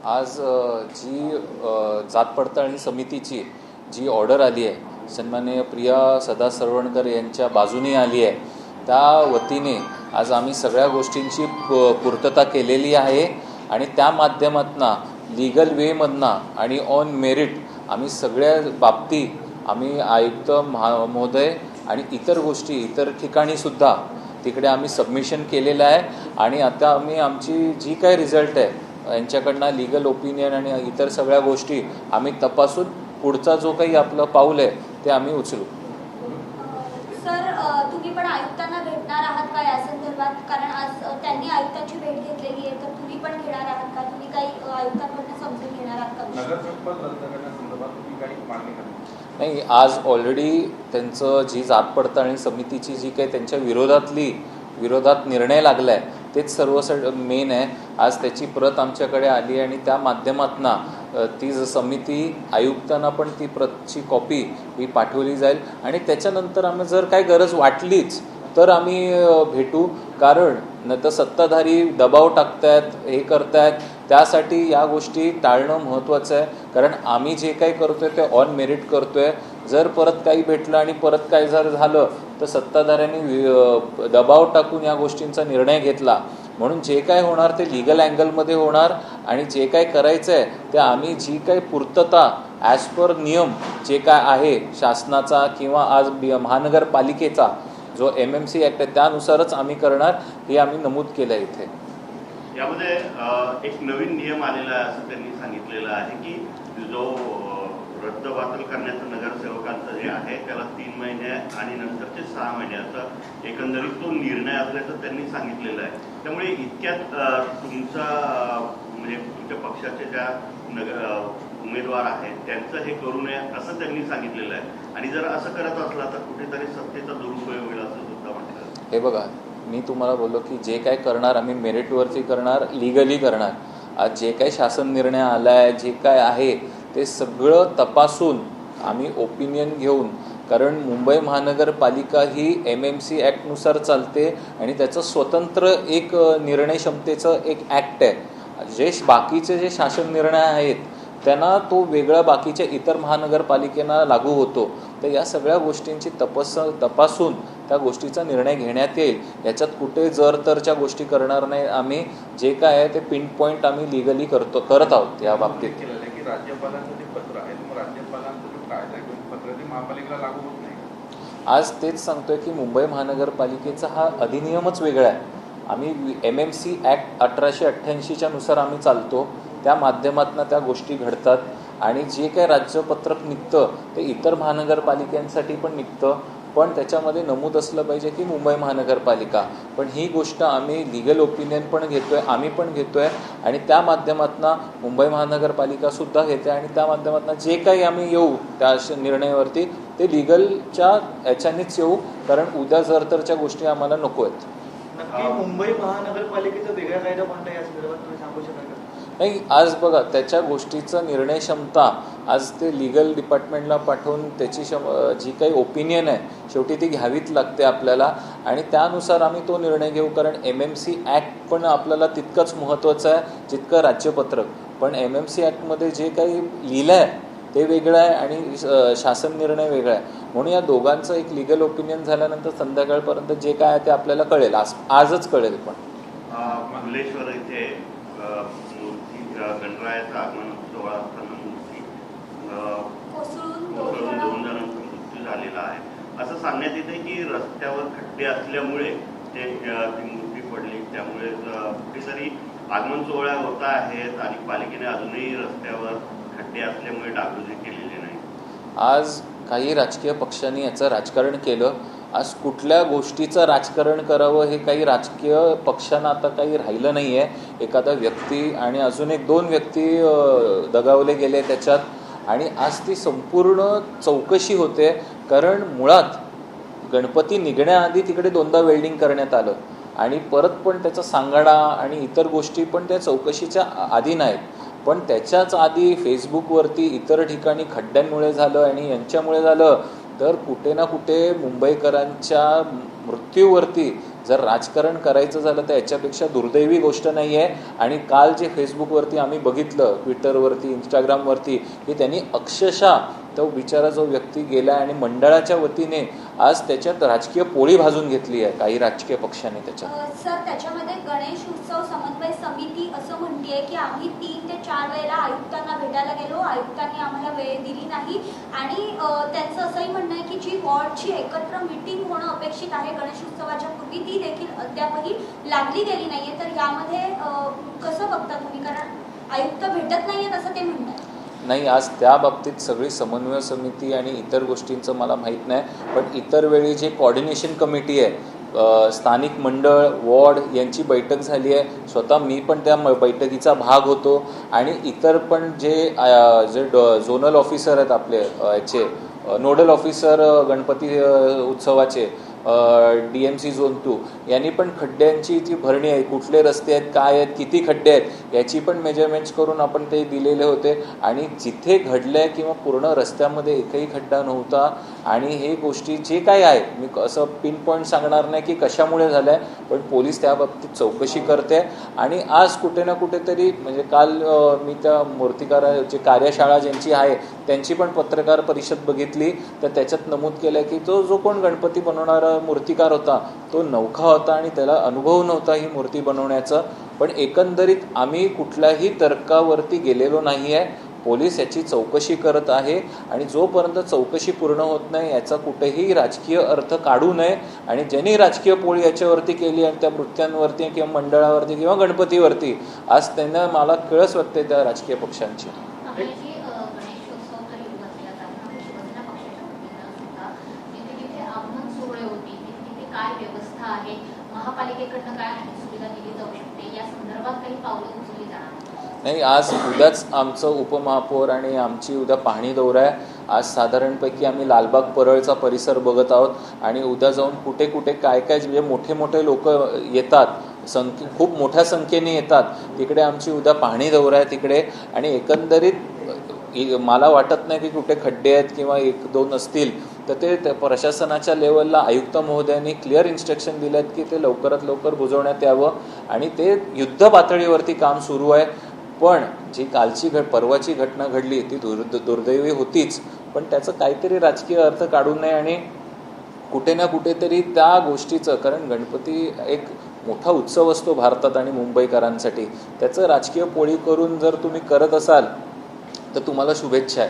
आज जी जात पडताळणी समितीची जी ऑर्डर आली आहे सन्माननीय प्रिया सदा सरवणकर यांच्या बाजूने आली आहे, त्या वतीने आज आम्ही सगळ्या गोष्टींची पूर्तता केलेली आहे आणि त्या माध्यमातून लीगल वेमधनं आणि ऑन मेरिट आम्ही सगळ्या बाबतीत आम्ही आयुक्त महोदय आणि इतर गोष्टी इतर ठिकाणीसुद्धा तिकडे आम्ही सबमिशन केलेलं आहे आणि आता आम्ही आमची जी काही रिझल्ट आहे यांच्याकडनं लीगल ओपिनियन आणि इतर सगळ्या गोष्टी आम्ही तपासून पुढचा जो काही आपलं पाऊल आहे ते आम्ही उचलू. सर, तुम्ही पण आयुक्तांना भेटणार आहात का या संदर्भात? कारण आज त्यांनी आयुक्तांची भेट घेतलेली आहे, तर तुम्ही पण घेणार आहात का? तुम्ही काही आयुक्तांकडून समजून घेणार आहात का? नाही, आज ऑलरेडी त्यांचं जी जात पडताळणी समितीची जी काही त्यांच्या विरोधात निर्णय लागला आहे तेच सर्व मेन आहे. आज त्याची प्रत आमच्याकडे आली आणि त्या माध्यमातून ती समिती आयुक्तांना पण ती प्रतची कॉपी ही पाठवली जाईल आणि त्याच्यानंतर आम्ही जर काही गरज वाटलीच तर आम्ही भेटू. कारण न तर सत्ताधारी दबाव टाकतायत, हे करतायत, त्यासाठी या गोष्टी टाळणं महत्त्वाचं आहे. कारण आम्ही जे काही करतोय ते ऑन मेरिट करतोय. जर परत काही भेटलं आणि परत काही जर झालं तर सत्ताधाऱ्यांनी दबाव टाकून या गोष्टींचा निर्णय घेतला. म्हणून जे काय होणार ते लीगल अँगलमध्ये होणार आणि जे काय करायचं आहे ते आम्ही जी काही पूर्तता ॲज पर नियम जे काय आहे शासनाचा किंवा आज महानगरपालिकेचा जो MMC ॲक्ट आहे त्यानुसारच आम्ही करणार हे आम्ही नमूद केलं आहे. इथे यामध्ये एक नवीन नियम आलेला आहे असं त्यांनी सांगितलेलं आहे की जो रद्द बातल करण्याचं नगरसेवकांचं जे आहे त्याला 3 महिने आणि नंतरचे 6 महिने असं एकंदरीत तो निर्णय असल्याचं त्यांनी सांगितलेलं आहे. त्यामुळे इतक्यात तुमचा म्हणजे तुमच्या पक्षाचे ज्या उमेदवार आहेत त्यांचं हे करू नये असं त्यांनी सांगितलेलं आहे आणि जर असं करत असला तर कुठेतरी सत्तेचा दुरुपयोग होईल असं सुद्धा म्हटलं. हे बघा, मी तुम्हाला बोललो की जे काय करणार आम्ही मेरिटवरती करणार, लीगली करणार. आज जे काही शासन निर्णय आला आहे जे काय आहे ते सगळं तपासून आम्ही ओपिनियन घेऊन, कारण मुंबई महानगरपालिका ही MMC ॲक्टनुसार चालते आणि त्याचं स्वतंत्र एक निर्णय क्षमतेचं एक ॲक्ट आहे. जे बाकीचे जे शासन निर्णय आहेत त्यांना तो वेगळा बाकीच्या इतर महानगरपालिकेना लागू होतो. तर या सगळ्या गोष्टींची तपासून त्या गोष्टीचा निर्णय घेण्यात येईल. याच्यात कुठे जर तरच्या गोष्टी करणार नाही. आम्ही जे काय आहे ते पिन पॉईंट आम्ही लीगली करत आहोत. या बाबतीत आज तेच सांगतोय की मुंबई महानगरपालिकेचा हा अधिनियमच वेगळा आहे. आम्ही MMC ॲक्ट 1888च्या नुसार आम्ही चालतो. त्या माध्यमातून त्या गोष्टी घडतात आणि जे काही राज्यपत्रक निघतं ते इतर महानगरपालिकांसाठी पण निघतं, पण त्याच्यामध्ये नमूद असलं पाहिजे की मुंबई महानगरपालिका. पण ही गोष्ट आम्ही लीगल ओपिनियन पण घेतोय, आम्ही पण घेतोय आणि त्या माध्यमातून मुंबई महानगरपालिकासुद्धा घेते आणि त्या माध्यमातून जे काही आम्ही येऊ त्या निर्णयावरती ते लीगलच्या याच्यानेच येऊ. कारण उद्या जर तरच्या गोष्टी आम्हाला नको आहेत. नक्की मुंबई महानगरपालिकेचा वेगळा कायदा कोणता या संदर्भात तुम्ही सांगू शकाल का? नाही, आज बघा त्याच्या गोष्टीचं निर्णय क्षमता आज ते लीगल डिपार्टमेंटला पाठवून त्याची जी काही ओपिनियन आहे शेवटी ती घ्यावीच लागते आपल्याला आणि त्यानुसार आम्ही तो निर्णय घेऊ. कारण MMC ॲक्ट पण आपल्याला तितकंच महत्त्वाचं आहे जितकं राज्यपत्रक. पण MMC ॲक्टमध्ये जे काही लिहिलं आहे ते वेगळं आहे आणि शासन निर्णय वेगळा आहे. म्हणून या दोघांचं एक लीगल ओपिनियन झाल्यानंतर संध्याकाळपर्यंत जे काय आहे ते आपल्याला कळेल. आजच कळेल. पण भुलेश्वर इथे मूर्ती गणरायाचा आगमन सोहळा असताना मूर्ती कोसळून 2 जणांचा मृत्यू झालेला आहे असं सांगण्यात येते की रस्त्यावर खड्डे असल्यामुळे ती मूर्ती पडली. त्यामुळे कुठेतरी आगमन सोहळा होत आहेत आणि पालिकेने अजूनही रस्त्यावर खड्डे असल्यामुळे डागडुजी केलेली नाही. आज काही राजकीय पक्षांनी याचं राजकारण केलं. आज कुठल्या गोष्टीचं राजकारण करावं हे काही राजकीय पक्षांना आता काही राहिलं नाही आहे. एखादा व्यक्ती आणि अजून 1-2 व्यक्ती दगावले गेले त्याच्यात आणि आज ती संपूर्ण चौकशी होते. कारण मुळात गणपती निघण्याआधी तिकडे 2दा वेल्डिंग करण्यात आलं आणि परत पण त्याचा सांगाडा आणि इतर गोष्टी पण त्या चौकशीच्या अधीन आहेत. पण त्याच्याच आधी फेसबुकवरती इतर ठिकाणी खड्ड्यांमुळे झालं आणि यांच्यामुळे झालं तर कुठे ना कुठे मुंबईकरांच्या मृत्यूवरती जर राजकारण करायचं झालं तर याच्यापेक्षा दुर्दैवी गोष्ट नाही आहे. आणि काल जे फेसबुकवरती आम्ही बघितलं, ट्विटरवरती, इंस्टाग्रामवरती, की त्यांनी अक्षरशः तो बिचारा जो व्यक्ती गेला आणि मंडळाच्या वतीने आज त्याच्यात राजकीय पोळी भाजून घेतली आहे काही राजकीय पक्षाने त्याच्यात. सर, त्याच्यामध्ये गणेश उत्सव समन्वय समिती असं म्हणते की आम्ही 3 ते 4 वेळेला आयुक्तांना भेटायला गेलो, आयुक्तांनी आम्हाला वेळ दिली नाही. आणि त्यांचं असंही म्हणणं आहे की जी वॉर्डची एकत्र मीटिंग होणं अपेक्षित आहे गणेश उत्सवाच्या पूर्वी, ती देखील अद्यापही लागली गेली नाहीये. तर यामध्ये कसं बघता तुम्ही? कारण आयुक्त भेटत नाहीयेत असं ते म्हणतात. नाही, आज त्या बाबतीत सगळी समन्वय समिती आणि इतर गोष्टींचं मला माहीत नाही. पण इतर वेळी जे कोऑर्डिनेशन कमिटी आहे, स्थानिक मंडळ, वॉर्ड यांची बैठक झाली आहे. स्वतः मी पण त्या बैठकीचा भाग होतो. आणि इतर पण जे झोनल ऑफिसर आहेत आपले याचे नोडल ऑफिसर गणपती उत्सवाचे DMC झोन 2 यांनी पण खड्ड्यांची जी भरणी आहे, कुठले रस्ते आहेत, काय आहेत, किती खड्डे आहेत, याची पण मेजरमेंट्स करून आपण ते दिलेले होते. आणि जिथे घडलं किंवा पूर्ण रस्त्यामध्ये एकही खड्डा नव्हता. आणि हे गोष्टी जे काय आहे, मी असं पिन पॉईंट सांगणार नाही की कशामुळे झालं आहे, पण पोलीस त्या बाबतीत चौकशी करते. आणि आज कुठे ना कुठेतरी म्हणजे काल मी त्या मूर्तिकाराची कार्यशाळा ज्यांची आहे त्यांची पण पत्रकार परिषद बघितली, तर त्याच्यात नमूद केलं की जो कोण गणपती बनवणारा मूर्तिकार होता तो नवखा होता आणि त्याला अनुभव नव्हता ही मूर्ती बनवण्याचा. पण एकंदरीत आम्ही कुठल्याही तर्कावरती गेलेलो नाही आहे. पोलीस याची चौकशी करत आहे. आणि जोपर्यंत चौकशी पूर्ण होत नाही याचा कुठेही राजकीय अर्थ काढू नये. आणि ज्यांनी राजकीय पोळी याच्यावरती केली आणि त्या मृत्यांवरती किंवा मंडळावरती किंवा गणपतीवरती, आज त्यांना मला किळस वाटते त्या राजकीय पक्षांची. काय व्यवस्था आहे, महापालिकेकडनं काय सुविधा दिली जाऊ शकते, या संदर्भात काही पावलं उचलली जाणार? नाही, आज उद्याच आमचं उपमहापौर आणि आमची उद्या पाहणी दौरा आहे. आज साधारणपैकी आम्ही लालबाग परळचा परिसर बघत आहोत. आणि उद्या जाऊन कुठे कुठे काय काय म्हणजे मोठे मोठे लोक येतात, खूप मोठ्या संख्येने येतात, तिकडे आमची उद्या पाहणी दौरा आहे तिकडे. आणि एकंदरीत मला वाटत नाही की कुठे खड्डे आहेत किंवा 1-2 असतील, तर ते प्रशासनाच्या लेवलला आयुक्त महोदयांनी क्लिअर इन्स्ट्रक्शन दिले आहेत की ते लवकरात लवकर बुजवण्यात यावं. आणि ते युद्ध पातळीवरती काम सुरू आहे. पण जी कालची परवाची घटना घडली ती दुर्दैवी होतीच, पण त्याचं काहीतरी राजकीय अर्थ काढू नये. आणि कुठे ना कुठेतरी त्या गोष्टीचं, कारण गणपती एक मोठा उत्सव असतो भारतात आणि मुंबईकरांसाठी, त्याचं राजकीय पोळी करून जर तुम्ही करत असाल तर तुम्हाला शुभेच्छा आहे.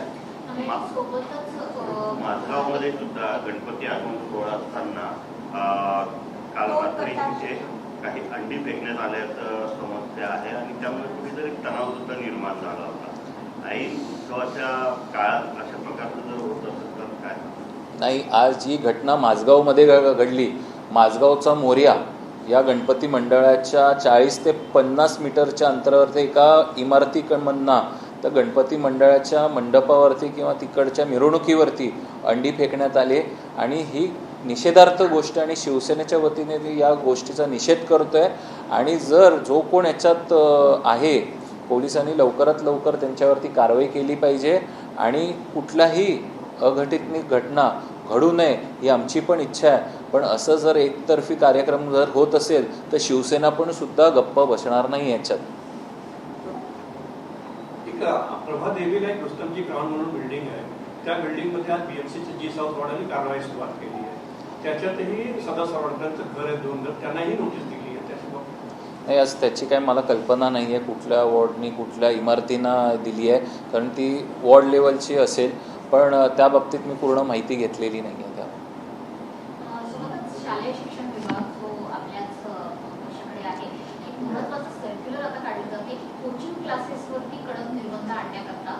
माझगावमध्ये सुद्धा गणपती आगमन सोहळा असताना काल रात्री तिथे काही अंडी फेकण्यात आल्याचं समस्या आहे. आणि त्यामुळे कुठेतरी तणाव सुद्धा निर्माण झाला होता. ऐन उत्सवाच्या काळात अशा प्रकारचं जर होत असेल तर काय? नाही, आज जी घटना माझगावमध्ये घडली, माझगावचा मोर्या या गणपती मंडळाच्या 40 ते 50 मीटरच्या अंतरावरती एका इमारतीमधना तर गणपती मंडळाच्या मंडपावरती किंवा तिकडच्या मिरवणुकीवरती अंडी फेकण्यात आली. आणि ही निषेधार्थ गोष्ट आणि शिवसेनेच्या वतीने या गोष्टीचा निषेध करतोय. आणि जर जो कोण याच्यात आहे, पोलिसांनी लवकरात लवकर त्यांच्यावरती कारवाई केली पाहिजे. आणि कुठलाही अघटित घटना घडू नये ही आमची पण इच्छा आहे. पण असं जर एकतर्फी कार्यक्रम जर होत असेल तर शिवसेना पण सुद्धा गप्प बसणार नाही याच्यात. प्रभादेवीला एक रुस्तमजी ग्राउंड म्हणून बिल्डिंग आहे, त्या बिल्डिंगमध्ये आज BMCची जी साऊथ वॉर्डाने कारवाई सुरुवात केली आहे. त्याच्यातही सदा सावरकरांचं घर आहे 2 घर, त्यांनाही नोटीस दिली आहे. त्याच्याबाबत नाही, आज त्याची काय मला कल्पना नाही आहे कुठल्या वॉर्डनी कुठल्या इमारतींना दिली आहे, कारण ती वॉर्ड लेवलची असेल. पण त्या बाबतीत मी पूर्ण माहिती घेतलेली नाही आहे. सोबतच शालेय शिक्षण विभाग जो आपल्याच पक्षाकडे आहे, एक महत्त्वाचं सर्क्युलर आता काढलं जाते की कोचिंग क्लासेसवरती कडक निर्बंध आणण्याकरता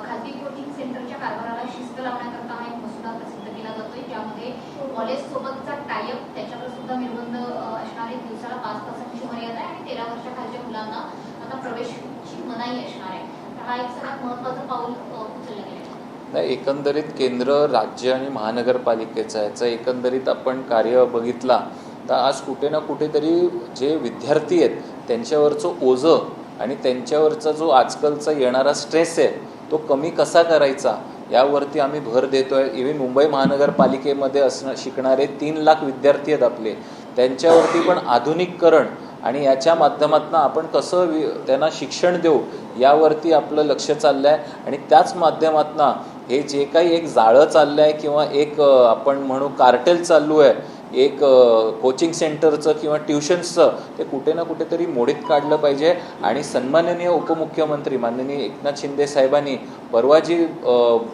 खाजगी कोचिंग सेंटरच्या कारभाराला शिस्त लावण्याकरता हा एक मसुदा प्रसिद्ध केला जातोय, ज्यामध्ये कॉलेजसोबतचा टायअप त्याच्यावर सुद्धा निर्बंध असणार आहे. दिवसाला 5 तासांची मर्यादा आहे आणि 13 वर्षाखालच्या मुलांना आता प्रवेशची मनाई असणार आहे. तर हा एक सगळ्यात महत्त्वाचं पाऊल उचललं गेलं. नाही, एकंदरीत केंद्र, राज्य आणि महानगरपालिकेचं याचं एकंदरीत आपण कार्य बघितला तर आज कुठे ना कुठेतरी जे विद्यार्थी आहेत त्यांच्यावरचं ओझं आणि त्यांच्यावरचा जो आजकालचा येणारा स्ट्रेस आहे तो कमी कसा करायचा यावरती आम्ही भर देतो आहे. इव्हन मुंबई महानगरपालिकेमध्ये शिकणारे 3 लाख विद्यार्थी आहेत आपले. त्यांच्यावरती पण आधुनिकीकरण आणि याच्या माध्यमातून आपण कसं त्यांना शिक्षण देऊ यावरती आपलं लक्ष चाललं आहे. आणि त्याच माध्यमातून हे जे काही एक जाळं चाललं आहे किंवा एक आपण म्हणू कार्टेल चालू आहे, एक कोचिंग सेंटरचं किंवा ट्युशन्सचं, ते कुठे ना कुठेतरी मोडीत काढलं पाहिजे. आणि सन्माननीय उपमुख्यमंत्री माननीय एकनाथ शिंदे साहेबांनी परवा जी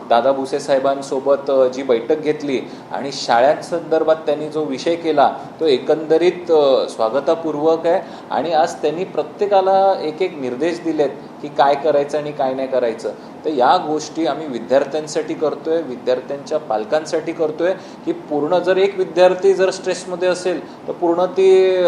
दादा भुसे साहेबांसोबत जी बैठक घेतली आणि शाळांसंदर्भात त्यांनी जो विषय केला तो एकंदरीत स्वागतापूर्वक आहे. आणि आज त्यांनी प्रत्येकाला एक एक निर्देश दिलेत की काय करायचं आणि काय नाही करायचं. तर या गोष्टी आम्ही विद्यार्थ्यांसाठी करतोय, विद्यार्थ्यांच्या पालकांसाठी करतोय की पूर्ण जर एक विद्यार्थी जर स्ट्रेसमध्ये असेल तर पूर्ण ती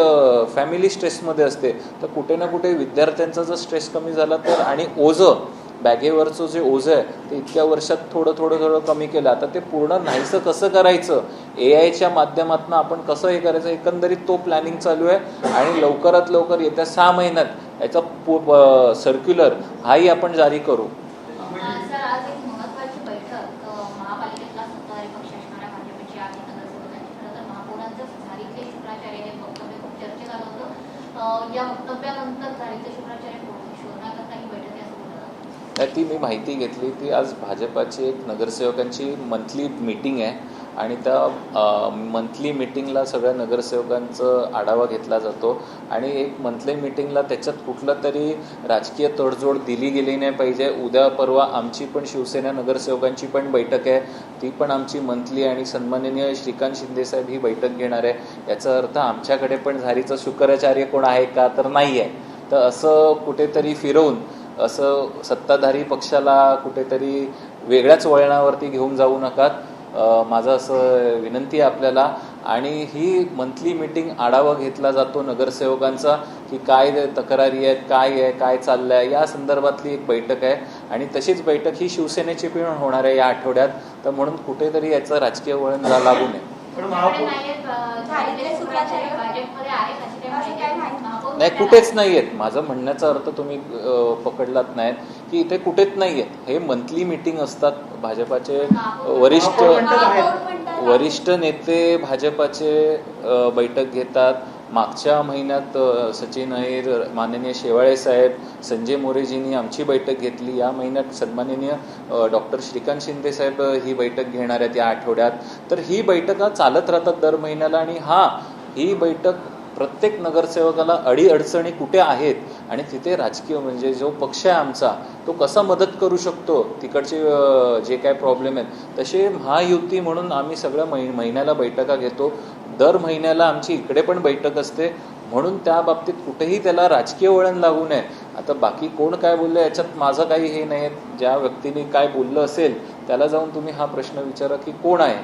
फॅमिली स्ट्रेसमध्ये असते. तर कुठे ना कुठे विद्यार्थ्यांचा जर स्ट्रेस कमी झाला तर आणि ओझं बॅगेवरचं जे ओझं आहे ते इतक्या वर्षात थोडं कमी केलं. आता ते पूर्ण नाहीसं कसं करायचं, AI च्या माध्यमातून आपण कसं हे करायचं, एकंदरीत तो प्लॅनिंग चालू आहे. आणि लवकरात लवकर येत्या 6 महिन्यात याचा सर्क्युलर हाही आपण जारी करू. सर, आज एक महत्त्वाची बैठक महापालिकेतला सत्ताधारी पक्ष असणाऱ्या भाजपची आहे नगरसेवकांची. खरं तर महापौरांचं झारीतले शुक्राचार्य हे वक्तव्य खूप चर्चेत आलं होतं. या वक्तव्यानंतर झारीतले शुक्राचार्य शोधण्याकरता ही बैठक ती मी माहिती घेतली. ती आज भाजपाची एक नगरसेवकांची मंथली मीटिंग आहे आणि त्या मंथली मीटिंगला सगळ्या नगरसेवकांचं आढावा घेतला जातो. आणि एक मंथली मीटिंगला त्याच्यात कुठलं तरी राजकीय तडजोड दिली गेली नाही पाहिजे. उद्या परवा आमची पण शिवसेना नगरसेवकांची पण बैठक आहे, ती पण आमची मंथली. आणि सन्माननीय श्रीकांत शिंदेसाहेब ही बैठक घेणार आहे. याचा अर्थ आमच्याकडे पण झारीचं शुक्राचार्य कोण आहे का, तर नाही आहे. तर असं कुठेतरी फिरवून असं सत्ताधारी पक्षाला कुठेतरी वेगळ्याच वळणावरती घेऊन जाऊ नकात, माझं असं विनंती आहे आपल्याला. आणि ही मंथली मीटिंग आढावा घेतला जातो नगरसेवकांचा की काय तक्रारी आहेत, काय आहे, काय चाललं आहे, या संदर्भातली एक बैठक आहे. आणि तशीच बैठक ही शिवसेनेची पण होणार आहे या आठवड्यात. तर म्हणून कुठेतरी याचं राजकीय वळण लागू नये. नाही, कुठेच नाही आहेत. माझं म्हणण्याचा अर्थ तुम्ही पकडलात नाहीत की इथे कुठेच नाही आहेत. हे मंथली मीटिंग असतात. भाजपाचे वरिष्ठ नेते भाजपाचे बैठक घेतात. मागच्या महिन्यात सचिन अहिर, माननीय शेवाळे साहेब, संजय मोरेजींनी आमची बैठक घेतली. या महिन्यात सन्माननीय डॉक्टर श्रीकांत शिंदे साहेब ही बैठक घेणार आहेत या आठवड्यात. तर ही बैठका चालत राहतात दर महिन्याला. आणि ही बैठक प्रत्येक नगरसेवकाला अडीअडचणी कुठे आहेत आणि तिथे राजकीय म्हणजे जो पक्ष आहे आमचा तो कसा मदत करू शकतो, तिकडचे जे काय प्रॉब्लेम आहेत तसे महायुती म्हणून आम्ही सगळ्या महिन्याला बैठका घेतो. दर महिन्याला आमची इकडे पण बैठक असते. म्हणून त्या बाबतीत कुठेही त्याला राजकीय वळण लागू नये. आता बाकी कोण काय बोललं याच्यात माझं काही हे नाही. ज्या व्यक्तीने काय बोललं असेल त्याला जाऊन तुम्ही हा प्रश्न विचारा की कोण आहे.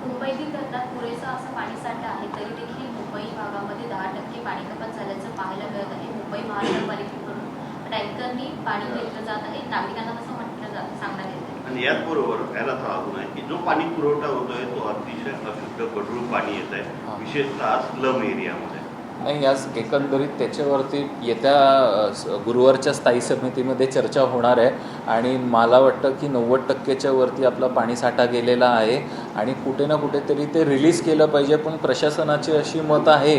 मुंबईतील धरणात पुरेसा असं पाणीसाठा आहे तरी देखील मुंबई भागामध्ये 10% पाणी कपात झाल्याचं पाहायला मिळत आहे. मुंबई महानगरपालिकेकडून टँकरनी पाणी घेतलं जात आहे, नागरिकांना तसं म्हटलं जातं, सांगण्यात येतं. आणि याचबरोबर याला लागून आहे की जो पाणी पुरवठा होतोय तो अतिशय अशुद्ध गढूळ पाणी येत आहे, विशेषतः स्लम एरियामध्ये. नाही, आज एकंदरीत त्याच्यावरती येत्या गुरुवारच्या स्थायी समितीमध्ये चर्चा होणार आहे. आणि मला वाटतं की 90%च्या वरती आपला पाणीसाठा गेलेला आहे आणि कुठे ना कुठेतरी ते रिलीज केलं पाहिजे. पण प्रशासनाची अशी मत आहे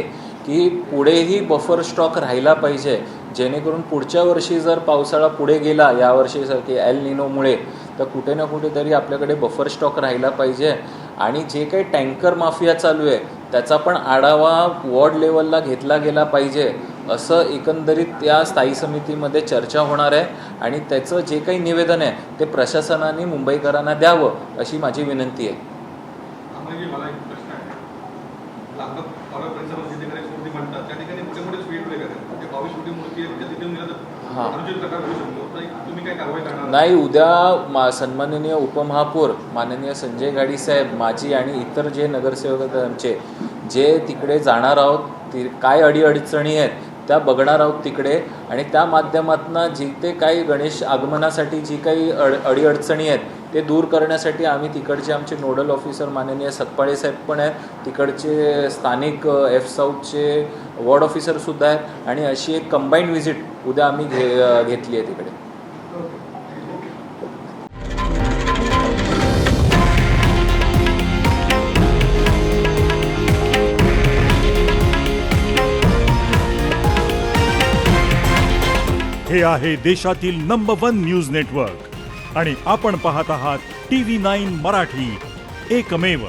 की पुढेही बफर स्टॉक राहिला पाहिजे, जेणेकरून पुढच्या वर्षी जर पावसाळा पुढे गेला यावर्षीसारखे एल निनोमुळे तर कुठे ना कुठेतरी आपल्याकडे बफर स्टॉक राहिला पाहिजे. आणि जे काही टँकर माफिया चालू आहे त्याचा पण आढावा वॉर्ड लेवलला घेतला गेला पाहिजे, असं एकंदरीत या स्थायी समितीमध्ये चर्चा होणार आहे. आणि त्याचं जे काही निवेदन आहे ते प्रशासनाने मुंबईकरांना द्यावं अशी माझी विनंती आहे. मला एक प्रश्न आहे. लागतात परिसरात जिथे मूर्ती म्हणतात त्या ठिकाणी मोठे मोठे स्पीड ब्रेकर आहेत, ते 22 फुटी मूर्ती आहे तिथे तुम्ही काय कारवाई करणार नाही. उद्या सन्माननीय उपमहापौर माननीय संजय गाडी साहेब, माझी आणि इतर जे नगरसेवक आमचे जे तिकडे जाणार आहोत, काय अडीअडचणी आहेत त्या बघणार आहोत तिकडे. आणि त्या माध्यमातून जिथे काही गणेश आगमनासाठी जी काही अडीअडचणी आहेत ते दूर करण्यासाठी आम्ही तिकडचे आमचे नोडल ऑफिसर माननीय सतपाळे साहेब पण आहेत, तिकडचे स्थानिक F साऊथचे वॉर्ड ऑफिसरसुद्धा आहेत. आणि अशी एक कंबाईंड व्हिजिट उद्या आम्ही घेतली आहे तिकडे. हे आहे देशातील नंबर 1 न्यूज नेटवर्क आणि आपण पाहत आहात TV9 मराठी, एकमेव.